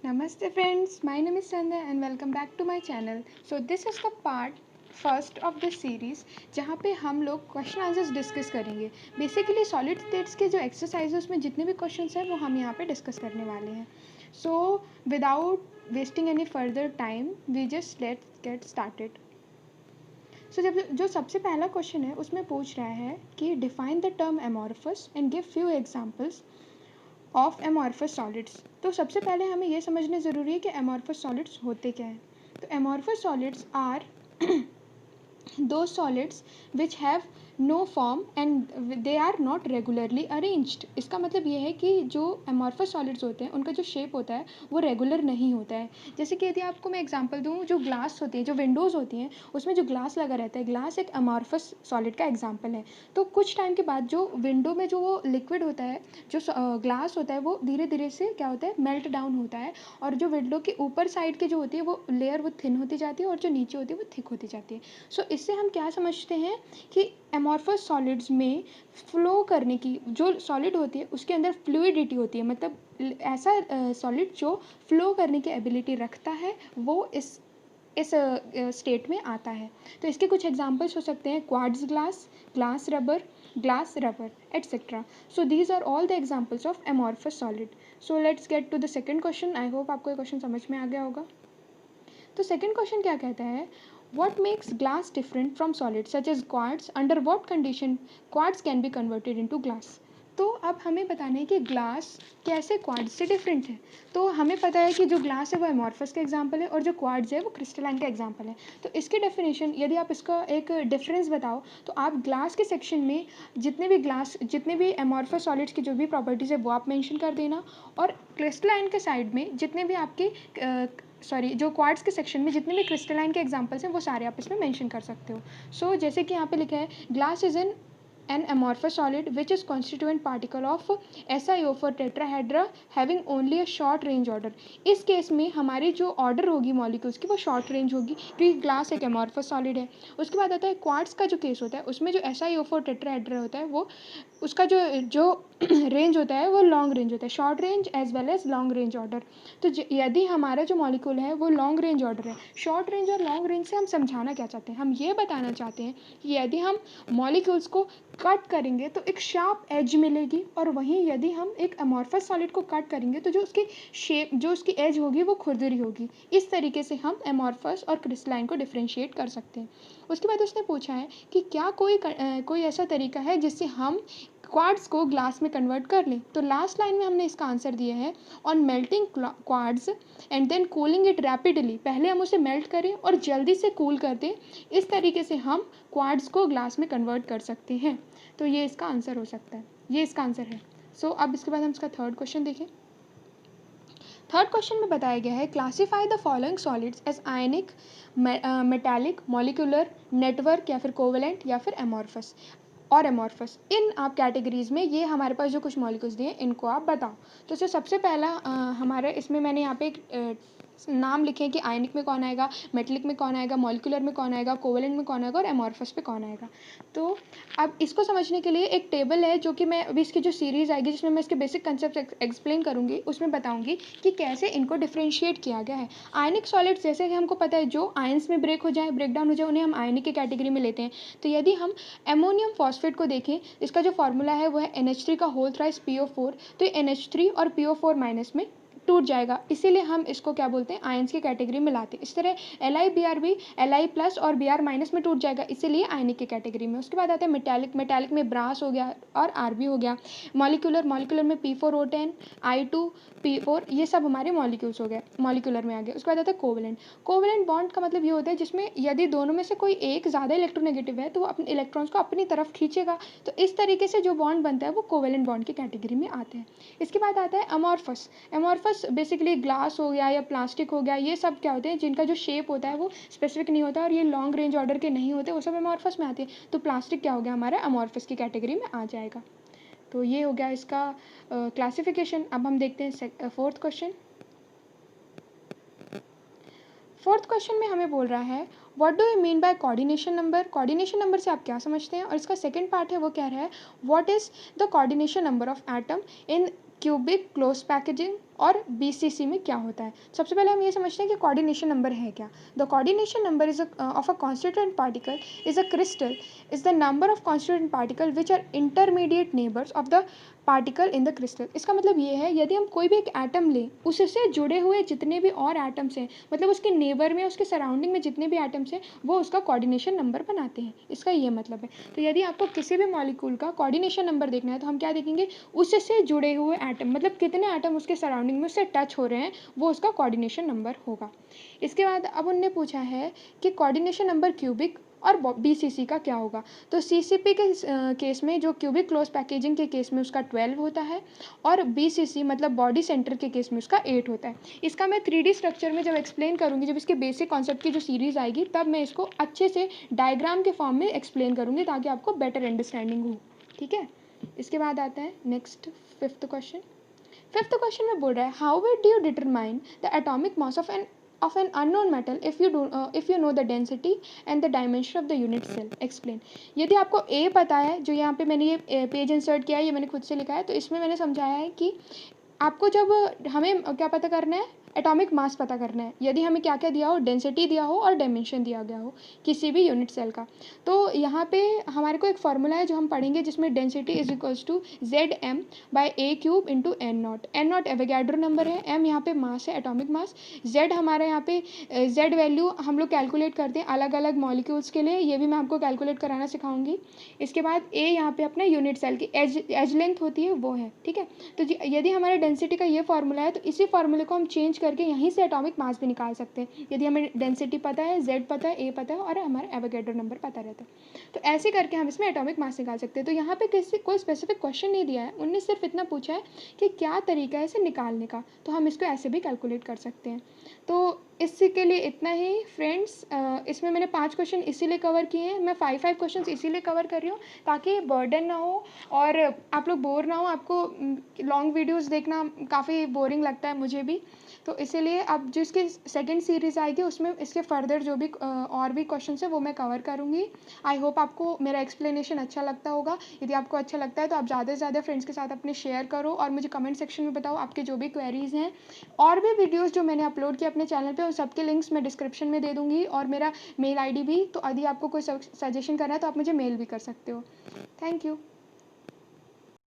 Namaste friends, my name is Sandhya and welcome back to my channel. So this is the part first of this series जहाँ पे हम लोग question answers discuss करेंगे. Basically solid states के जो exercise उसमें जितने भी क्वेश्चंस हैं वो हम यहाँ पे डिस्कस करने वाले हैं. So without wasting any further time we just let's get started. So जब जो सबसे पहला क्वेश्चन है उसमें पूछ रहा है कि define the term amorphous and give few examples of amorphous solids. तो सबसे पहले हमें ये समझना ज़रूरी है कि एमॉर्फस सॉलिड्स होते क्या हैं. तो amorphous solids are those solids which have no form and they are not regularly arranged. इसका मतलब ये है कि जो amorphous solids होते हैं उनका जो शेप होता है वो रेगुलर नहीं होता है. जैसे कि यदि आपको मैं एग्जांपल दूँ, जो ग्लास होती है, जो विंडोज़ होती हैं, उसमें जो ग्लास लगा रहता है, ग्लास एक amorphous सॉलिड का एग्जांपल है. तो कुछ टाइम के बाद जो विंडो में जो वो लिक्विड होता है, जो ग्लास होता है, वो धीरे धीरे से क्या होता है, मेल्ट डाउन होता है और जो विंडो के ऊपर साइड की जो होती है वो लेयर वो थिन होती जाती है और जो नीचे होती है वो थिक होती जाती है. सो इससे हम क्या समझते हैं कि एमॉर्फस सॉलिड्स में फ्लो करने की जो सॉलिड होती है उसके अंदर फ्लूइडिटी होती है. मतलब ऐसा सॉलिड जो फ्लो करने की एबिलिटी रखता है वो इस स्टेट में आता है. तो इसके कुछ एग्जांपल्स हो सकते हैं quartz glass, glass rubber etcetera. So these are all the examples of amorphous solid. So let's get to the second question. I hope आपको ये क्वेश्चन समझ में आ गया होगा. तो सेकंड क्वेश्चन क्या कहता है, what makes glass different from solids such as quartz? Under what condition quartz can be converted into glass? तो अब हमें बताना है कि ग्लास कैसे क्वार्ट्ज से डिफरेंट है. तो हमें पता है कि जो ग्लास है वो एमॉर्फस का एग्जांपल है और जो क्वार्ट्ज है वो क्रिस्टलाइन का एग्जांपल है. तो इसकी डेफिनेशन यदि आप इसका एक डिफरेंस बताओ तो आप ग्लास के सेक्शन में जितने भी एमॉर्फस सॉलिड्स की जो भी प्रॉपर्टीज़ है वो आप मेंशन कर देना और क्रिस्टलाइन के साइड में जितने भी आपके जो क्वार्ट्ज के सेक्शन में जितने भी क्रिस्टलाइन के एग्जांपल्स हैं वो सारे आप इसमें मेंशन कर सकते हो. सो जैसे कि यहाँ पे लिखा है glass is an amorphous solid which is constituent particle of SiO4 tetrahedra having only a short range order. इस केस में हमारी जो ऑर्डर होगी मॉलिक्यूल्स की वो शॉर्ट रेंज होगी क्योंकि ग्लास एक एमॉर्फस सॉलिड है. उसके बाद आता है क्वार्ट्ज का जो केस होता है उसमें जो SiO4 टेट्राहेड्रा होता है वो उसका जो रेंज होता है वो लॉन्ग रेंज होता है, short range as well as long range order. तो यदि हमारा जो मॉलिक्यूल है वो लॉन्ग रेंज ऑर्डर है, शॉर्ट रेंज और लॉन्ग रेंज से हम समझाना क्या चाहते हैं, हम ये बताना चाहते हैं कि यदि हम मॉलिक्यूल्स को कट करेंगे तो एक शार्प एज मिलेगी और वहीं यदि हम एक अमॉर्फस सॉलिड को कट करेंगे तो जो उसकी शेप जो उसकी एज होगी वो खुरदरी होगी. इस तरीके से हम अमॉर्फस और क्रिस्टलाइन को डिफरेंशिएट कर सकते हैं. उसके बाद उसने पूछा है कि क्या कोई ऐसा तरीका है जिससे हम क्वार्ट्ज को ग्लास में कन्वर्ट कर लें. तो लास्ट लाइन में हमने इसका आंसर दिया है on melting quartz and then cooling it rapidly. पहले हम उसे मेल्ट करें और जल्दी से कूल कर दें, इस तरीके से हम क्वार्ट्ज को ग्लास में कन्वर्ट कर सकते हैं. तो ये इसका आंसर हो सकता है, ये इसका आंसर है. सो अब इसके बाद हम इसका थर्ड क्वेश्चन देखें. थर्ड क्वेश्चन में बताया गया है classify the following solids as ionic, metallic, molecular, network या फिर कोवेलेंट या फिर एमॉर्फस और एमॉर्फस. इन आप कैटेगरीज में ये हमारे पास जो कुछ मॉलिक्यूल्स दिए इनको आप बताओ. तो सबसे पहला हमारे इसमें मैंने यहाँ पे एक नाम लिखे हैं कि आयनिक में कौन आएगा, मेटलिक में कौन आएगा, मॉलिक्यूलर में कौन आएगा, कोवेलेंट में कौन आएगा और एमॉर्फस पे कौन आएगा. तो अब इसको समझने के लिए एक टेबल है जो कि मैं अभी इसकी जो सीरीज़ आएगी जिसमें मैं इसके बेसिक कंसेप्ट एक्सप्लेन करूँगी उसमें बताऊँगी कि कैसे इनको डिफ्रेंशिएट किया गया है. आयनिक सॉलिड्स जैसे कि हमको पता है जो आयंस में ब्रेक डाउन हो जाए उन्हें हम आयनिक की कैटेगरी में लेते हैं. तो यदि हम एमोनियम फॉस्फेट को देखें, इसका जो फार्मूला है वो है NH3 का होल थ्राइस PO4. तो ये NH3 और PO4 माइनस में टूट जाएगा, इसीलिए हम इसको क्या बोलते हैं, आयंस की कैटेगरी में लाते हैं. इस तरह Li भी Li प्लस और Br माइनस में टूट जाएगा, इसीलिए आयनिक की कैटेगरी में. उसके बाद आता है मेटालिक में ब्रास हो गया और Rb हो गया. मॉलिक्यूलर में P4O10, I2P4, ये सब हमारे मॉलिक्यूल्स हो गए, मॉलिक्यूलर में आ गए. उसके बाद आता है कोवेलेंट बॉन्ड का मतलब ये होता है जिसमें यदि दोनों में से कोई एक ज़्यादा इलेक्ट्रोनेगेटिव है तो वो अपने इलेक्ट्रॉन्स को अपनी तरफ खींचेगा. तो इस तरीके से जो बॉन्ड बनता है वो कोवेलेंट बॉन्ड की कैटेगरी में आते हैं. इसके बाद आता है अमॉर्फस. बेसिकली ग्लास हो गया या प्लास्टिक हो गया, ये सब क्या होते हैं जिनका जो शेप होता है वो स्पेसिफिक नहीं होता और ये लॉन्ग रेंज ऑर्डर के नहीं होते, वो सब अमॉर्फस में आते हैं. तो प्लास्टिक क्या हो गया, हमारा अमॉर्फस की कैटेगरी में आ जाएगा. तो ये हो गया इसका क्लासिफिकेशन. अब हम देखते हैं फोर्थ क्वेश्चन. फोर्थ क्वेश्चन में हमें बोल रहा है what do you mean by coordination number. Coordination number से आप क्या समझते हैं. और इसका सेकंड पार्ट है वो कह रहा है what is the coordination number of atom in cubic close packaging और BCC में क्या होता है। सबसे पहले हम ये समझते हैं कि कोऑर्डिनेशन नंबर है क्या। The coordination number is of a constituent particle is a crystal is the number of constituent particle which are intermediate neighbours of the particle in the crystal. इसका मतलब ये है यदि हम कोई भी एक एटम लें उससे जुड़े हुए जितने भी और एटम्स हैं, मतलब उसके नेबर में उसके सराउंडिंग में जितने भी एटम्स हैं वो उसका कोऑर्डिनेशन नंबर बनाते हैं। इसका ये मतलब है। तो यदि आपको किसी भी मॉलिक्यूल का कोऑर्डिनेशन नंबर देखना है तो हम क्या देखेंगे, उससे जुड़े हुए एटम, मतलब कितने एटम उसके सराउंडिंग में उससे टच हो रहे हैं, वो उसका कोऑर्डिनेशन नंबर होगा। इसके बाद अब उनने पूछा है कि कोऑर्डिनेशन नंबर क्यूबिक और BCC का क्या होगा। तो CCP के केस में, जो क्यूबिक क्लोज पैकेजिंग के केस में उसका 12 होता है, और BCC मतलब बॉडी सेंटर के केस में उसका 8 होता है। इसका मैं 3D स्ट्रक्चर में जब एक्सप्लेन करूँगी, जब इसके बेसिक कॉन्सेप्ट की जो सीरीज़ आएगी, तब मैं इसको अच्छे से डायग्राम के फॉर्म में एक्सप्लेन करूँगी ताकि आपको बेटर अंडरस्टैंडिंग हो। ठीक है, इसके बाद आता है next fifth question. Fifth question में बोल रहा है how will you determine the atomic mass of an unknown metal if you know the density and the dimension of the unit cell. Explain. यदि आपको A पता है, जो यहाँ पे मैंने ये पेज इंसर्ट किया है, ये मैंने खुद से लिखा है, तो इसमें मैंने समझाया है कि आपको जब हमें क्या पता करना है, एटॉमिक मास पता करना है। यदि हमें क्या क्या दिया हो, डेंसिटी दिया हो और डायमेंशन दिया गया हो किसी भी यूनिट सेल का, तो यहाँ पे हमारे को एक फार्मूला है जो हम पढ़ेंगे, जिसमें density is equals to ZM by A³ into N0। N0 Avogadro number है, M यहाँ पे मास है, एटॉमिक मास, Z हमारा यहाँ पे Z वैल्यू हम लोग कैलकुलेट करते हैं अलग अलग मॉलिक्यूल्स के लिए, ये भी मैं आपको कैलकुलेट कराना सिखाऊंगी। इसके बाद A यहाँ पे अपना यूनिट सेल की एज लेंथ होती है, वो है। ठीक है, तो यदि हमारे डेंसिटी का ये फार्मूला है, तो इसी फार्मूले को हम चेंज करके यहीं से एटॉमिक मास भी निकाल सकते हैं। यदि हमें डेंसिटी पता है, Z पता है, A पता है और हमारा एवोगैड्रो नंबर पता रहता है, तो ऐसे करके हम इसमें एटॉमिक मास निकाल सकते हैं। तो यहाँ पे किसी कोई स्पेसिफिक क्वेश्चन नहीं दिया है, उन्होंने सिर्फ इतना पूछा है कि क्या तरीका है इसे निकालने का, तो हम इसको ऐसे भी कैलकुलेट कर सकते हैं। तो इसके के लिए इतना ही फ्रेंड्स। इसमें मैंने 5 क्वेश्चन इसीलिए कवर किए हैं, मैं 5 क्वेश्चन इसीलिए कवर कर रही हूँ ताकि बर्डन ना हो और आप लोग बोर ना हो। आपको लॉन्ग वीडियोस देखना काफ़ी बोरिंग लगता है, मुझे भी, तो इसीलिए अब जो इसकी सेकंड सीरीज़ आएगी उसमें इसके फर्दर जो भी और भी क्वेश्चन है वो मैं कवर करूँगी। आई होप आपको मेरा एक्सप्लेनेशन अच्छा लगता होगा। यदि आपको अच्छा लगता है तो आप ज़्यादा से ज़्यादा फ्रेंड्स के साथ अपने शेयर करो और मुझे कमेंट सेक्शन में बताओ आपके जो भी क्वेरीज़ हैं। और भी वीडियोज़ जो मैंने अपलोड किए अपने चैनल पर, उन सबके लिंक्स मैं डिस्क्रिप्शन में दे दूँगी, और मेरा मेल ID भी। तो यदि आपको कोई सजेशन करना है तो आप मुझे मेल भी कर सकते हो। Thank you.